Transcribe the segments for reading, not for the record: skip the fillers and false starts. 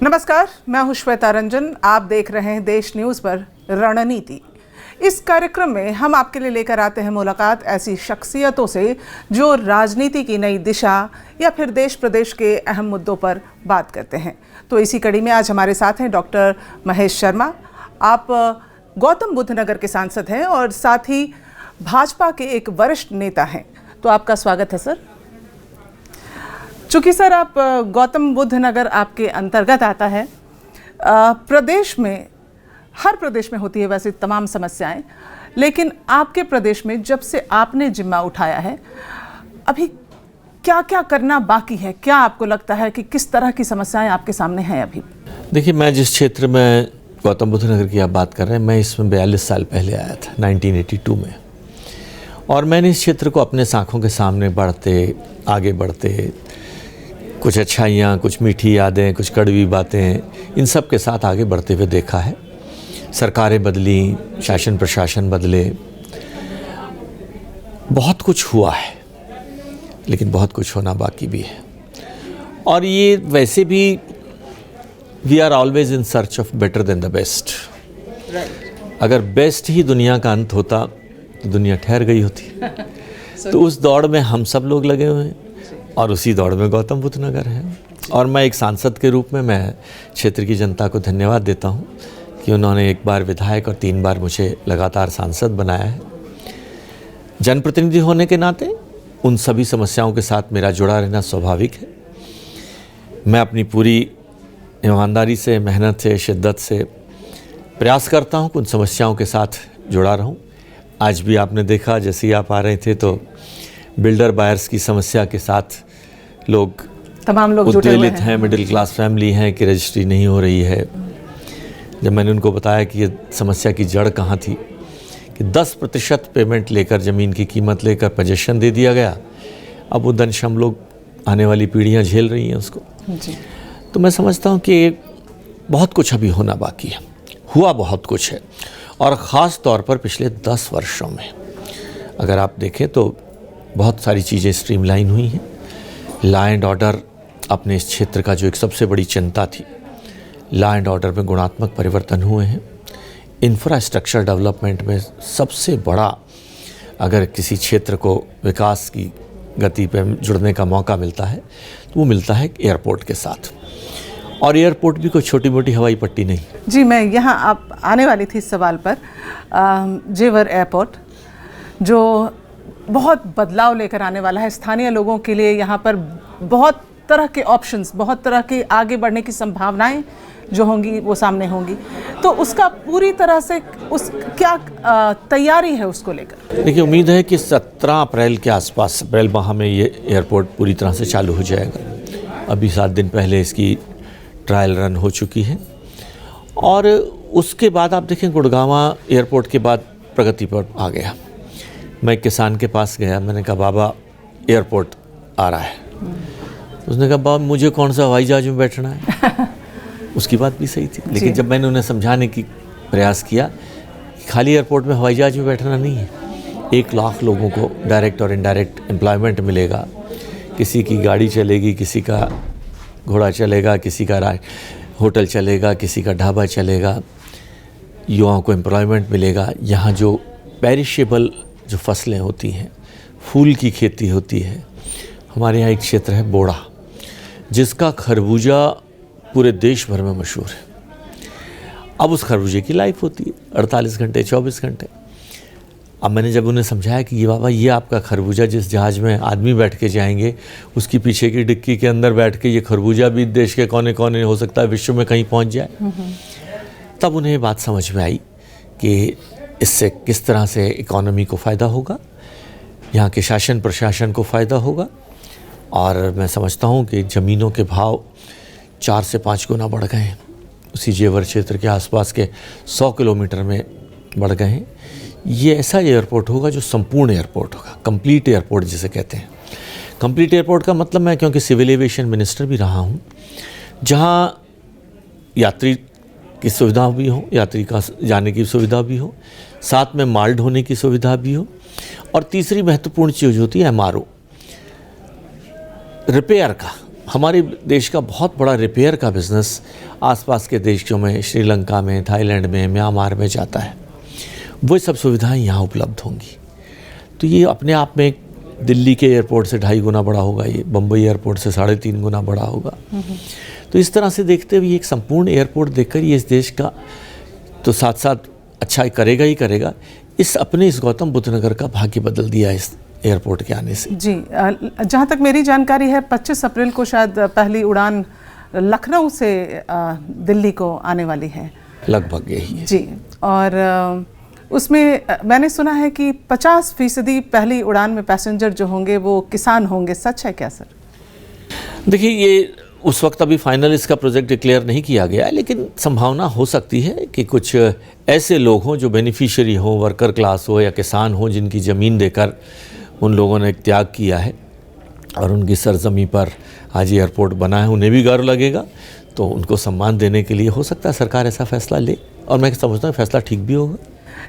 नमस्कार, मैं हूं श्वेता रंजन। आप देख रहे हैं देश न्यूज़ पर रणनीति। इस कार्यक्रम में हम आपके लिए लेकर आते हैं मुलाकात ऐसी शख्सियतों से जो राजनीति की नई दिशा या फिर देश प्रदेश के अहम मुद्दों पर बात करते हैं। तो इसी कड़ी में आज हमारे साथ हैं डॉक्टर महेश शर्मा। आप गौतम बुद्ध नगर के सांसद हैं और साथ ही भाजपा के एक वरिष्ठ नेता हैं। तो आपका स्वागत है सर। चूँकि सर आप गौतम बुद्ध नगर आपके अंतर्गत आता है, प्रदेश में हर प्रदेश में होती है वैसे तमाम समस्याएं, लेकिन आपके प्रदेश में जब से आपने जिम्मा उठाया है अभी क्या क्या करना बाकी है? क्या आपको लगता है कि किस तरह की समस्याएं आपके सामने हैं अभी? देखिए, मैं जिस क्षेत्र में गौतम बुद्ध नगर की आप बात कर रहे हैं, मैं इसमें 42 साल पहले आया था 1982 में, और मैंने इस क्षेत्र को अपने आँखों के सामने आगे बढ़ते कुछ अच्छाइयाँ, कुछ मीठी यादें, कुछ कड़वी बातें, इन सब के साथ आगे बढ़ते हुए देखा है। सरकारें बदली, शासन प्रशासन बदले, बहुत कुछ हुआ है, लेकिन बहुत कुछ होना बाकी भी है। और ये वैसे भी we are always in search of better than the best. अगर बेस्ट ही दुनिया का अंत होता तो दुनिया ठहर गई होती। तो उस दौड़ में हम सब लोग लगे हुए हैं और उसी दौड़ में गौतम बुद्ध नगर है। और मैं एक सांसद के रूप में मैं क्षेत्र की जनता को धन्यवाद देता हूँ कि उन्होंने एक बार विधायक और 3 बार मुझे लगातार सांसद बनाया है। जनप्रतिनिधि होने के नाते उन सभी समस्याओं के साथ मेरा जुड़ा रहना स्वाभाविक है। मैं अपनी पूरी ईमानदारी से, मेहनत से, शिद्दत से प्रयास करता हूँ कि उन समस्याओं के साथ जुड़ा रहूँ। आज भी आपने देखा, जैसे ही आप आ रहे थे तो बिल्डर बायर्स की समस्या के साथ तमाम लोग उद्वेलित हैं, मिडिल क्लास फैमिली हैं कि रजिस्ट्री नहीं हो रही है। जब मैंने उनको बताया कि ये समस्या की जड़ कहाँ थी, कि 10% पेमेंट लेकर, ज़मीन की कीमत लेकर पोजेशन दे दिया गया, अब वो दंश हम लोग, आने वाली पीढ़ियाँ झेल रही हैं उसको जी। तो मैं समझता हूँ कि बहुत कुछ अभी होना बाकी है। हुआ बहुत कुछ है, और ख़ास तौर पर पिछले 10 वर्षों में अगर आप देखें तो बहुत सारी चीज़ें स्ट्रीमलाइन हुई हैं। लॉ एंड ऑर्डर अपने इस क्षेत्र का जो एक सबसे बड़ी चिंता थी, लॉ एंड ऑर्डर में गुणात्मक परिवर्तन हुए हैं। इंफ्रास्ट्रक्चर डेवलपमेंट में सबसे बड़ा, अगर किसी क्षेत्र को विकास की गति पे जुड़ने का मौका मिलता है तो वो मिलता है एयरपोर्ट के साथ। और एयरपोर्ट भी कोई छोटी मोटी हवाई पट्टी नहीं जी। मैं यहाँ आप आने वाली थी इस सवाल पर। जेवर एयरपोर्ट जो बहुत बदलाव लेकर आने वाला है स्थानीय लोगों के लिए, यहाँ पर बहुत तरह के ऑप्शंस, बहुत तरह के आगे बढ़ने की संभावनाएं जो होंगी वो सामने होंगी। तो उसका पूरी तरह से क्या तैयारी है उसको लेकर? देखिए, उम्मीद है कि 17 अप्रैल के आसपास, अप्रैल माह में ये एयरपोर्ट पूरी तरह से चालू हो जाएगा। अभी 7 दिन पहले इसकी ट्रायल रन हो चुकी है। और उसके बाद आप देखें, गुड़गांवा एयरपोर्ट के बाद प्रगति पर आ गया। मैं एक किसान के पास गया, मैंने कहा बाबा एयरपोर्ट आ रहा है। उसने कहा बाबा मुझे कौन सा हवाई जहाज में बैठना है। उसकी बात भी सही थी, लेकिन जब मैंने उन्हें समझाने की प्रयास किया कि खाली एयरपोर्ट में हवाई जहाज में बैठना नहीं है, 1 लाख लोगों को डायरेक्ट और इनडायरेक्ट एम्प्लॉयमेंट मिलेगा। किसी की गाड़ी चलेगी, किसी का घोड़ा चलेगा, किसी का होटल चलेगा, किसी का ढाबा चलेगा, युवाओं को एम्प्लॉयमेंट मिलेगा। यहाँ जो पेरिशेबल जो फसलें होती हैं, फूल की खेती होती है, हमारे यहाँ एक क्षेत्र है बोड़ा, जिसका खरबूजा पूरे देश भर में मशहूर है। अब उस खरबूजे की लाइफ होती है 48 घंटे, 24 घंटे। अब मैंने जब उन्हें समझाया कि ये बाबा, ये आपका खरबूजा, जिस जहाज़ में आदमी बैठ के जाएंगे, उसकी पीछे की डिक्की के अंदर बैठ के ये खरबूजा भी देश के कोने कोने, हो सकता है विश्व में कहीं पहुंच जाए। तब उन्हें बात समझ में आई कि इससे किस तरह से इकोनॉमी को फ़ायदा होगा, यहाँ के शासन प्रशासन को फ़ायदा होगा। और मैं समझता हूँ कि ज़मीनों के भाव 4 से 5 गुना बढ़ गए हैं। उसी जेवर क्षेत्र के आसपास के 100 किलोमीटर में बढ़ गए हैं। ये ऐसा एयरपोर्ट होगा जो संपूर्ण एयरपोर्ट होगा, कंप्लीट एयरपोर्ट जिसे कहते हैं। कंप्लीट एयरपोर्ट का मतलब, मैं क्योंकि सिविल एविएशन मिनिस्टर भी रहा हूँ, जहाँ यात्री की सुविधा भी हो, यात्री का जाने की सुविधा भी हो, साथ में माल ढोने की सुविधा भी हो, और तीसरी महत्वपूर्ण चीज़ होती है MRO, रिपेयर का, हमारे देश का बहुत बड़ा रिपेयर का बिज़नेस आसपास के देशों में, श्रीलंका में, थाईलैंड में, म्यांमार में जाता है। वो सब सुविधाएं यहाँ उपलब्ध होंगी। तो ये अपने आप में दिल्ली के एयरपोर्ट से 2.5 गुना बड़ा होगा, ये बम्बई एयरपोर्ट से 3.5 गुना बड़ा होगा। तो इस तरह से देखते हुए एक संपूर्ण एयरपोर्ट देखकर ये इस देश का तो साथ साथ अच्छा करेगा ही करेगा, इस गौतम बुद्ध नगर का भाग्य बदल दिया इस एयरपोर्ट के आने से। जी, जहाँ तक मेरी जानकारी है 25 अप्रैल को शायद पहली उड़ान लखनऊ से दिल्ली को आने वाली है, लगभग यही है जी। और उसमें मैंने सुना है कि 50% पहली उड़ान में पैसेंजर जो होंगे वो किसान होंगे, सच है क्या सर? देखिए, ये उस वक्त अभी फाइनल इसका प्रोजेक्ट डिक्लेयर नहीं किया गया है, लेकिन संभावना हो सकती है कि कुछ ऐसे लोग हों जो बेनिफिशियरी हों, वर्कर क्लास हो या किसान हो, जिनकी ज़मीन देकर उन लोगों ने एक त्याग किया है और उनकी सरजमी पर आज एयरपोर्ट बना है, उन्हें भी गर्व लगेगा। तो उनको सम्मान देने के लिए हो सकता है सरकार ऐसा फैसला ले, और मैं समझता हूँ फैसला ठीक भी होगा।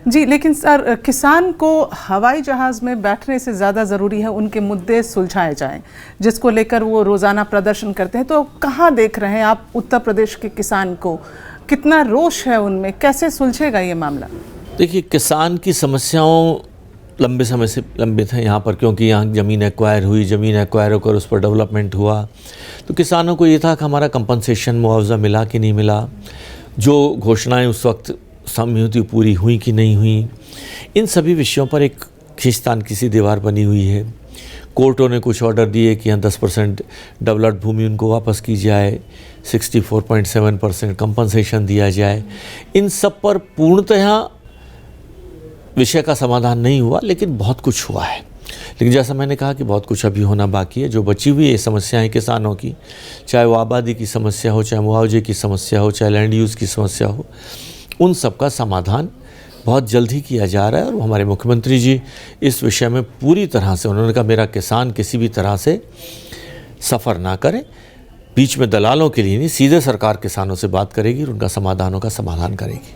जी, लेकिन सर किसान को हवाई जहाज़ में बैठने से ज़्यादा ज़रूरी है उनके मुद्दे सुलझाए जाएं, जिसको लेकर वो रोज़ाना प्रदर्शन करते हैं। तो कहाँ देख रहे हैं आप उत्तर प्रदेश के किसान को, कितना रोष है उनमें, कैसे सुलझेगा ये मामला? देखिए, किसान की समस्याओं लंबे समय से लंबित हैं यहाँ पर, क्योंकि यहाँ ज़मीन एक्वायर हुई, ज़मीन एक्वायर होकर उस पर डेवलपमेंट हुआ। तो किसानों को ये था कि हमारा कंपनसेशन मुआवजा मिला कि नहीं मिला, जो घोषणाएँ उस वक्त समझौती पूरी हुई कि नहीं हुई, इन सभी विषयों पर एक खींचतान की सी दीवार बनी हुई है। कोर्टों ने कुछ ऑर्डर दिए कि यहाँ 10% डेवलप्ड भूमि उनको वापस की जाए, 64.7% कंपनसेशन दिया जाए। इन सब पर पूर्णतः विषय का समाधान नहीं हुआ, लेकिन बहुत कुछ हुआ है। लेकिन जैसा मैंने कहा कि बहुत कुछ अभी होना बाकी है। जो बची हुई ये समस्याएं किसानों की, चाहे वो आबादी की समस्या हो, चाहे मुआवजे की समस्या हो, चाहे लैंड यूज़ की समस्या हो, उन सब का समाधान बहुत जल्द ही किया जा रहा है। और हमारे मुख्यमंत्री जी इस विषय में पूरी तरह से, उन्होंने कहा मेरा किसान किसी भी तरह से सफ़र ना करे, बीच में दलालों के लिए नहीं, सीधे सरकार किसानों से बात करेगी और उनका समाधानों का समाधान करेगी।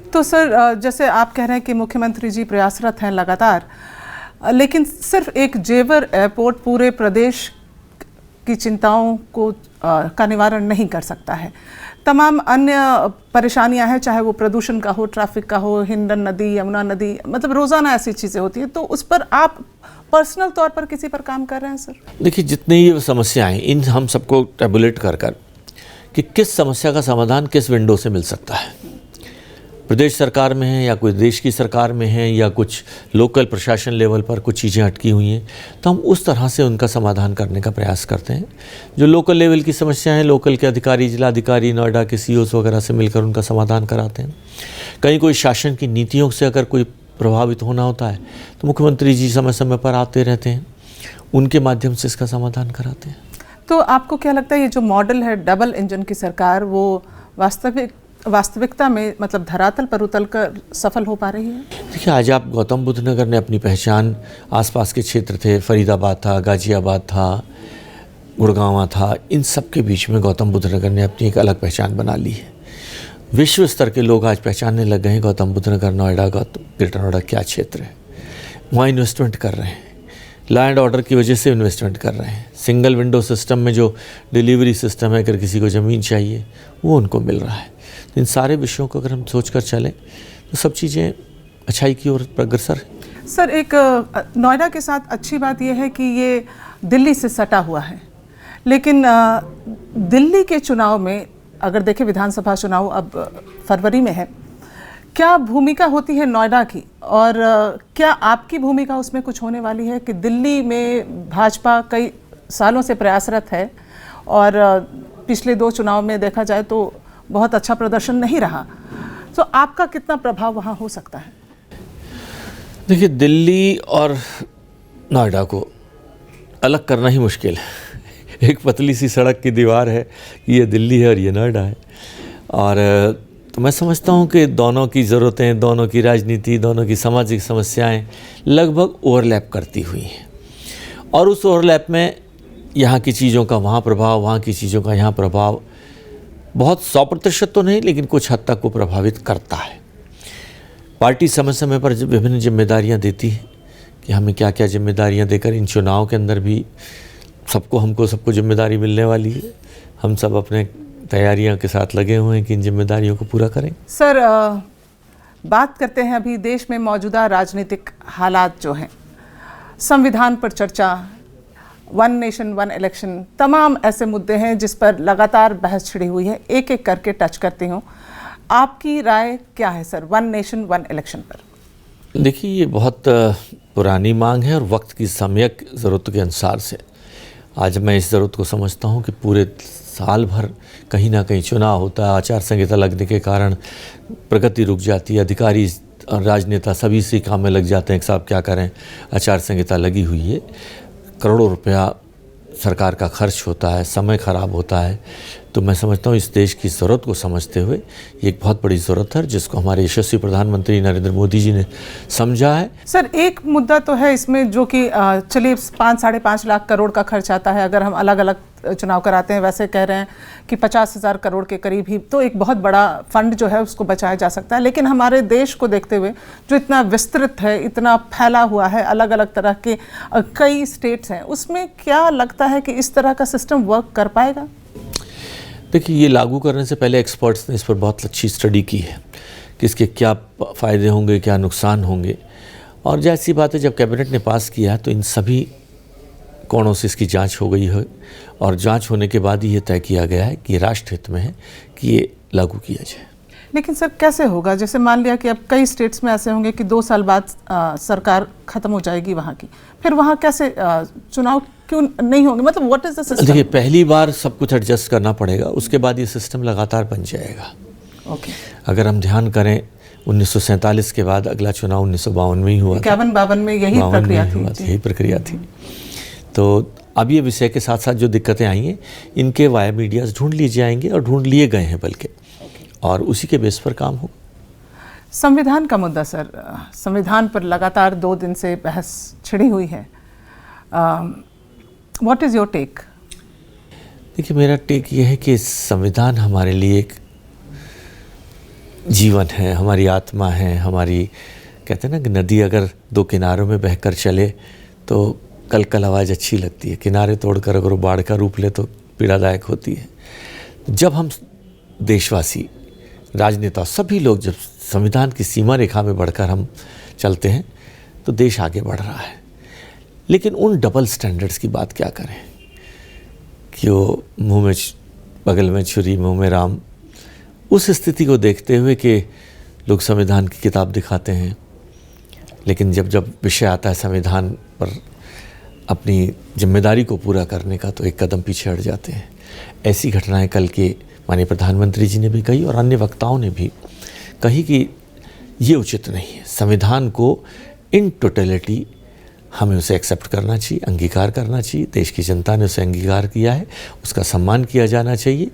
तो सर, जैसे आप कह रहे हैं कि मुख्यमंत्री जी प्रयासरत हैं लगातार, लेकिन सिर्फ एक जेवर एयरपोर्ट पूरे प्रदेश की चिंताओं को का निवारण नहीं कर सकता है। तमाम अन्य परेशानियां हैं, चाहे वो प्रदूषण का हो, ट्रैफिक का हो, हिंडन नदी, यमुना नदी, मतलब रोज़ाना ऐसी चीज़ें होती हैं। तो उस पर आप पर्सनल तौर पर किसी पर काम कर रहे हैं सर? देखिए, जितनी ये समस्याएं, इन हम सबको टैबुलेट कर कि किस समस्या का समाधान किस विंडो से मिल सकता है, प्रदेश सरकार में है या कोई देश की सरकार में है या कुछ लोकल प्रशासन लेवल पर कुछ चीज़ें अटकी हुई हैं, तो हम उस तरह से उनका समाधान करने का प्रयास करते हैं। जो लोकल लेवल की समस्याएं हैं, लोकल के अधिकारी, जिलाधिकारी, नोएडा के CEOs वगैरह से मिलकर उनका समाधान कराते हैं। कहीं कोई शासन की नीतियों से अगर कोई प्रभावित होना होता है तो मुख्यमंत्री जी समय समय पर आते रहते हैं, उनके माध्यम से इसका समाधान कराते हैं। तो आपको क्या लगता है ये जो मॉडल है डबल इंजन की सरकार, वो वास्तविकता में मतलब धरातल पर उतर कर सफल हो पा रही है? देखिए, आज आप गौतम बुद्ध नगर ने अपनी पहचान, आसपास के क्षेत्र थे, फरीदाबाद था, गाजियाबाद था, गुड़गांव था, इन सब के बीच में गौतम बुद्ध नगर ने अपनी एक अलग पहचान बना ली है। विश्व स्तर के लोग आज पहचानने लग गए हैं गौतम बुद्ध नगर, नोएडा, ग्रेटर नोएडा क्या क्षेत्र है। वहाँ इन्वेस्टमेंट कर रहे हैं, लॉ एंड ऑर्डर की वजह से इन्वेस्टमेंट कर रहे हैं। सिंगल विंडो सिस्टम में जो डिलीवरी सिस्टम है, अगर किसी को ज़मीन चाहिए वो उनको मिल रहा है। इन सारे विषयों को अगर हम सोच कर चलें तो सब चीज़ें अच्छाई की ओर अग्रसर है। सर, एक नोएडा के साथ अच्छी बात यह है कि ये दिल्ली से सटा हुआ है, लेकिन दिल्ली के चुनाव में अगर देखें, विधानसभा चुनाव अब फरवरी में है, क्या भूमिका होती है नोएडा की, और क्या आपकी भूमिका उसमें कुछ होने वाली है कि दिल्ली में भाजपा कई सालों से प्रयासरत है और पिछले 2 चुनाव में देखा जाए तो बहुत अच्छा प्रदर्शन नहीं रहा, तो आपका कितना प्रभाव वहाँ हो सकता है? देखिए, दिल्ली और नोएडा को अलग करना ही मुश्किल है। एक पतली सी सड़क की दीवार है कि ये दिल्ली है और ये नोएडा है। और तो मैं समझता हूँ कि दोनों की ज़रूरतें, दोनों की राजनीति, दोनों की सामाजिक समस्याएं लगभग ओवरलैप करती हुई हैं, और उस ओवरलैप में यहाँ की चीज़ों का वहाँ प्रभाव, वहाँ की चीज़ों का यहाँ प्रभाव बहुत 100% तो नहीं, लेकिन कुछ हद तक वो प्रभावित करता है। पार्टी समय समय पर विभिन्न जिम्मेदारियां देती है कि हमें क्या क्या जिम्मेदारियां देकर इन चुनाव के अंदर भी सबको हमको जिम्मेदारी मिलने वाली है। हम सब अपने तैयारियां के साथ लगे हुए हैं कि इन जिम्मेदारियों को पूरा करें। सर, बात करते हैं अभी देश में मौजूदा राजनीतिक हालात जो हैं, संविधान पर चर्चा, वन नेशन वन इलेक्शन, तमाम ऐसे मुद्दे हैं जिस पर लगातार बहस छिड़ी हुई है। एक एक करके टच करती हूँ, आपकी राय क्या है sir one nation one election पर? देखिए, ये बहुत पुरानी मांग है और वक्त की सम्यक ज़रूरत के अनुसार से आज मैं इस ज़रूरत को समझता हूँ कि पूरे साल भर कहीं ना कहीं चुनाव होता है, आचार संहिता लगने के कारण प्रगति रुक जाती है, अधिकारी राजनेता सभी इसी काम में लग जाते हैं कि साहब क्या करें, आचार संहिता लगी हुई है, करोड़ों रुपया सरकार का खर्च होता है, समय ख़राब होता है। तो मैं समझता हूँ इस देश की ज़रूरत को समझते हुए ये एक बहुत बड़ी ज़रूरत है जिसको हमारे यशस्वी प्रधानमंत्री नरेंद्र मोदी जी ने समझा है। सर, एक मुद्दा तो है इसमें जो कि चलिए 5-5.5 लाख करोड़ का खर्च आता है अगर हम अलग अलग चुनाव कराते हैं। वैसे कह रहे हैं कि 50,000 करोड़ के करीब ही तो एक बहुत बड़ा फंड जो है उसको बचाया जा सकता है। लेकिन हमारे देश को देखते हुए जो इतना विस्तृत है, इतना फैला हुआ है, अलग अलग तरह के कई स्टेट्स हैं, उसमें क्या लगता है कि इस तरह का सिस्टम वर्क कर पाएगा? देखिए, ये लागू करने से पहले एक्सपर्ट्स ने इस पर बहुत अच्छी स्टडी की है कि इसके क्या फ़ायदे होंगे, क्या नुकसान होंगे। और जैसी बात है, जब कैबिनेट ने पास किया है तो इन सभी कोणों से इसकी जांच हो गई है और जांच होने के बाद ही ये तय किया गया है कि ये राष्ट्र हित में है कि ये लागू किया जाए। लेकिन सर कैसे होगा? जैसे मान लिया कि अब कई स्टेट्स में ऐसे होंगे कि 2 साल बाद सरकार ख़त्म हो जाएगी वहाँ की, फिर वहाँ कैसे चुनाव क्यों नहीं होंगे? मतलब व्हाट इज द सिस्टम? देखिए, पहली बार सब कुछ एडजस्ट करना पड़ेगा, उसके बाद ये सिस्टम लगातार बन जाएगा। ओके। अगर हम ध्यान करें 1947 के बाद अगला चुनाव 1952 में ही हुआ, 51-52 में यही प्रक्रिया थी। तो अब ये विषय के साथ साथ जो दिक्कतें आई हैं इनके वाया मीडियाज ढूंढ लिए जाएंगे और ढूंढ लिए गए हैं बल्कि, और उसी के बेस पर काम हो। संविधान का मुद्दा सर, संविधान पर लगातार 2 दिन से बहस छिड़ी हुई है। What is your take? देखिए, मेरा टेक ये है कि संविधान हमारे लिए एक जीवन है, हमारी आत्मा है, हमारी, कहते हैं ना कि नदी अगर 2 किनारों में बहकर चले तो कल आवाज़ अच्छी लगती है, किनारे तोड़कर अगर वो बाढ़ का रूप ले तो पीड़ादायक होती है। जब हम देशवासी, राजनेता, सभी लोग जब संविधान की सीमा रेखा में बढ़कर हम चलते हैं तो देश आगे बढ़ रहा है। लेकिन उन डबल स्टैंडर्ड्स की बात क्या करें कि वो मुँह में बगल में छुरी मुँह में राम, उस स्थिति को देखते हुए कि लोग संविधान की किताब दिखाते हैं, लेकिन जब विषय आता है संविधान पर अपनी जिम्मेदारी को पूरा करने का तो एक कदम पीछे हट जाते हैं। ऐसी घटनाएं कल के माननीय प्रधानमंत्री जी ने भी कही और अन्य वक्ताओं ने भी कही कि ये उचित नहीं है। संविधान को इन टोटलिटी हमें उसे एक्सेप्ट करना चाहिए, अंगीकार करना चाहिए। देश की जनता ने उसे अंगीकार किया है, उसका सम्मान किया जाना चाहिए।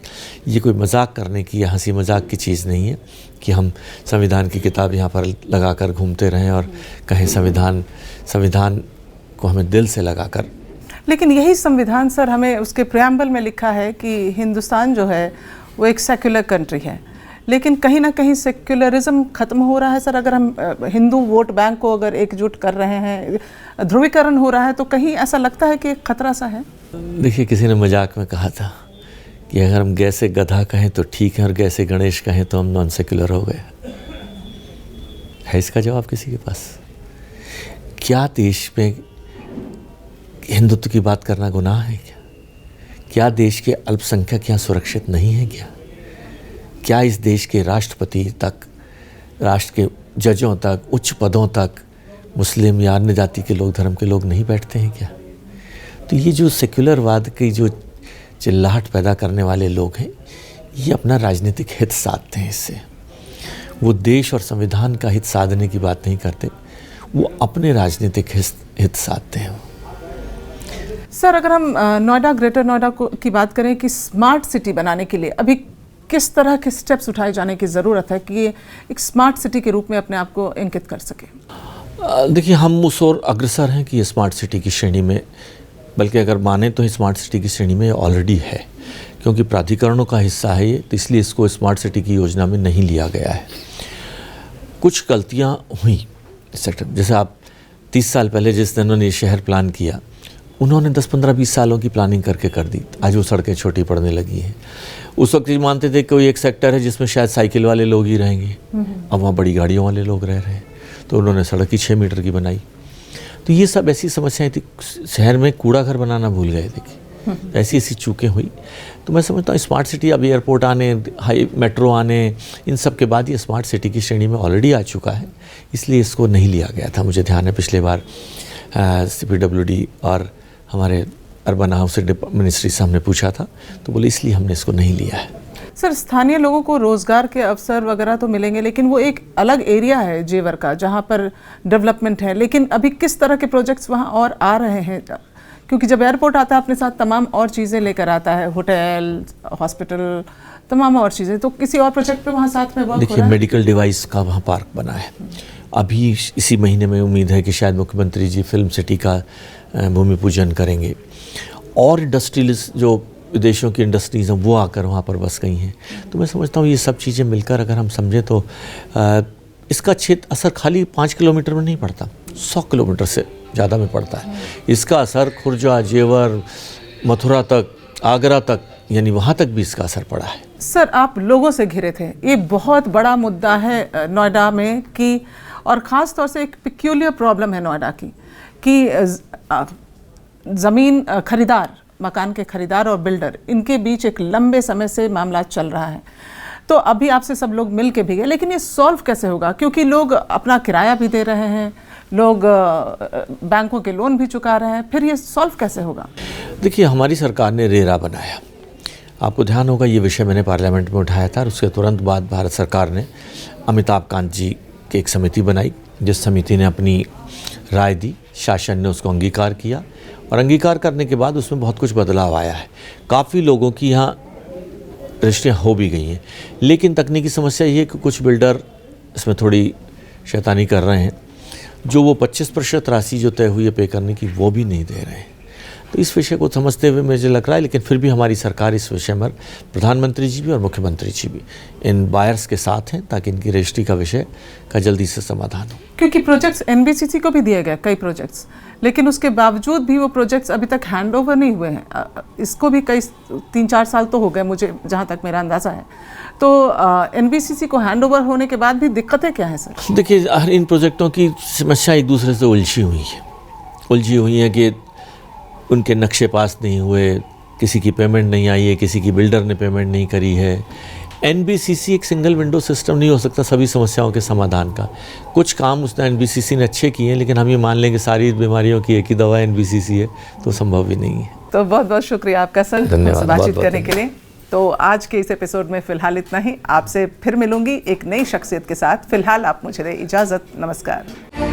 ये कोई मजाक करने की या हंसी मजाक की चीज़ नहीं है कि हम संविधान की किताब यहाँ पर लगाकर घूमते रहें और कहें संविधान को हमें दिल से लगाकर। लेकिन यही संविधान सर, हमें उसके प्रियम्बल में लिखा है कि हिंदुस्तान जो है वो एक सेक्युलर कंट्री है, लेकिन कहीं ना कहीं सेक्युलरिज्म ख़त्म हो रहा है सर। अगर हम हिंदू वोट बैंक को अगर एकजुट कर रहे हैं, ध्रुवीकरण हो रहा है, तो कहीं ऐसा लगता है कि एक खतरा सा है। देखिए, किसी ने मजाक में कहा था कि अगर हम गै से गधा कहें तो ठीक है और गै से गणेश कहें तो हम नॉन सेक्युलर हो गए। है इसका जवाब किसी के पास? क्या देश में हिंदुत्व की बात करना गुनाह है क्या? क्या देश के अल्पसंख्यक यहाँ सुरक्षित नहीं है क्या? क्या इस देश के राष्ट्रपति तक, राष्ट्र के जजों तक, उच्च पदों तक मुस्लिम या अन्य जाति के लोग, धर्म के लोग नहीं बैठते हैं क्या? तो ये जो सेक्युलरवाद की जो चिल्लाहट पैदा करने वाले लोग हैं, ये अपना राजनीतिक हित साधते हैं। इससे वो देश और संविधान का हित साधने की बात नहीं करते, वो अपने राजनीतिक हित साधते हैं। सर, अगर हम नोएडा, ग्रेटर नोएडा की बात करें कि स्मार्ट सिटी बनाने के लिए अभी किस तरह के स्टेप्स उठाए जाने की ज़रूरत है कि ये एक स्मार्ट सिटी के रूप में अपने आप को इंकित कर सके? देखिए, हम उस ओर अग्रसर हैं कि ये स्मार्ट सिटी की श्रेणी में, बल्कि अगर माने तो स्मार्ट सिटी की श्रेणी में ऑलरेडी है, क्योंकि प्राधिकरणों का हिस्सा है ये, तो इसलिए इसको स्मार्ट सिटी की योजना में नहीं लिया गया है। कुछ गलतियाँ हुई सेक्टर, जैसे आप 30 साल पहले जिस दिन उन्होंने ये शहर प्लान किया, उन्होंने 10, 15, 20 सालों की प्लानिंग करके कर दी। आज वो सड़कें छोटी पड़ने लगी हैं। उस वक्त ये मानते थे कोई एक सेक्टर है जिसमें शायद साइकिल वाले लोग ही रहेंगे, अब वहाँ बड़ी गाड़ियों वाले लोग रह रहे हैं, तो उन्होंने सड़क ही 6 मीटर की बनाई। तो ये सब ऐसी समस्याएं थी। शहर में कूड़ा घर बनाना भूल गए थे कि ऐसी ऐसी चूकें हुई। तो मैं समझता हूँ स्मार्ट सिटी, अब एयरपोर्ट आने, हाई मेट्रो आने, इन सब के बाद ये स्मार्ट सिटी की श्रेणी में ऑलरेडी आ चुका है, इसलिए इसको नहीं लिया गया था। मुझे ध्यान है पिछले बार CPWD और हमारे अर्बन हाउस मिनिस्ट्री से हमने पूछा था, तो बोले इसलिए हमने इसको नहीं लिया है। सर, स्थानीय लोगों को रोजगार के अवसर वगैरह तो मिलेंगे, लेकिन वो एक अलग एरिया है जेवर का जहाँ पर डेवलपमेंट है, लेकिन अभी किस तरह के प्रोजेक्ट्स वहाँ और आ रहे हैं? क्योंकि जब एयरपोर्ट आता है अपने साथ तमाम और चीज़ें लेकर आता है, होटल, हॉस्पिटल, तमाम और चीज़ें, तो किसी और प्रोजेक्ट पे वहाँ साथ में वर्क हो रहा है? देखिए, मेडिकल डिवाइस का वहाँ पार्क बना है। अभी इसी महीने में उम्मीद है कि शायद मुख्यमंत्री जी फिल्म सिटी का भूमि पूजन करेंगे, और इंडस्ट्रियलिस्ट जो विदेशों की इंडस्ट्रीज़ हैं वो आकर वहाँ पर बस गई हैं। तो मैं समझता हूँ ये सब चीज़ें मिलकर अगर हम समझें तो इसका क्षेत्र असर खाली 5 किलोमीटर में नहीं पड़ता, 100 किलोमीटर से ज़्यादा में पड़ता है। इसका असर खुर्जा, जेवर, मथुरा तक, आगरा तक, यानी वहाँ तक भी इसका असर पड़ा है। सर, आप लोगों से घिरे थे, ये बहुत बड़ा मुद्दा है नोएडा में कि, और ख़ास तौर से एक पिक्यूलियर प्रॉब्लम है नोएडा की कि ज़मीन खरीदार, मकान के खरीदार और बिल्डर, इनके बीच एक लंबे समय से मामला चल रहा है। तो अभी आपसे सब लोग मिल के भी गए, लेकिन ये सॉल्व कैसे होगा? क्योंकि लोग अपना किराया भी दे रहे हैं, लोग बैंकों के लोन भी चुका रहे हैं, फिर ये सॉल्व कैसे होगा? देखिए, हमारी सरकार ने रेरा बनाया। आपको ध्यान होगा ये विषय मैंने पार्लियामेंट में उठाया था, और उसके तुरंत बाद भारत सरकार ने अमिताभ कांत जी की एक समिति बनाई, जिस समिति ने अपनी राय दी, शासन ने उसको अंगीकार किया, और अंगीकार करने के बाद उसमें बहुत कुछ बदलाव आया है। काफ़ी लोगों की यहाँ रजिस्ट्रियाँ हो भी गई हैं, लेकिन तकनीकी समस्या ये है कि कुछ बिल्डर इसमें थोड़ी शैतानी कर रहे हैं, जो वो 25% राशि जो तय हुई है पे करने की, वो भी नहीं दे रहे हैं। तो इस विषय को समझते हुए मुझे लग रहा है, लेकिन फिर भी हमारी सरकार इस विषय में, प्रधानमंत्री जी भी और मुख्यमंत्री जी भी इन बायर्स के साथ हैं, ताकि इनकी रजिस्ट्री का विषय का जल्दी से समाधान हो। क्योंकि प्रोजेक्ट्स NBCC को भी दिए गए कई प्रोजेक्ट्स, लेकिन उसके बावजूद भी वो प्रोजेक्ट्स अभी तक हैंड ओवर नहीं हुए हैं। इसको भी कई 3-4 साल तो हो गए मुझे, जहाँ तक मेरा अंदाज़ा है। तो NBCC को हैंड ओवर होने के बाद भी दिक्कतें क्या हैं सर? देखिए, हर इन प्रोजेक्टों की समस्या एक दूसरे से उलझी हुई है कि उनके नक्शे पास नहीं हुए, किसी की पेमेंट नहीं आई है, किसी की बिल्डर ने पेमेंट नहीं करी है। NBCC एक सिंगल विंडो सिस्टम नहीं हो सकता सभी समस्याओं के समाधान का। कुछ काम उसने NBCC ने अच्छे किए हैं, लेकिन हम ये मान लें कि सारी बीमारियों की एक ही दवा NBCC है, तो संभव भी नहीं है। तो बहुत बहुत शुक्रिया आपका सर, धन्यवाद बातचीत करने के लिए। तो आज के इस एपिसोड में फ़िलहाल इतना ही। आपसे फिर मिलूंगी एक नई शख्सियत के साथ। फिलहाल आप मुझे दें इजाज़त। नमस्कार।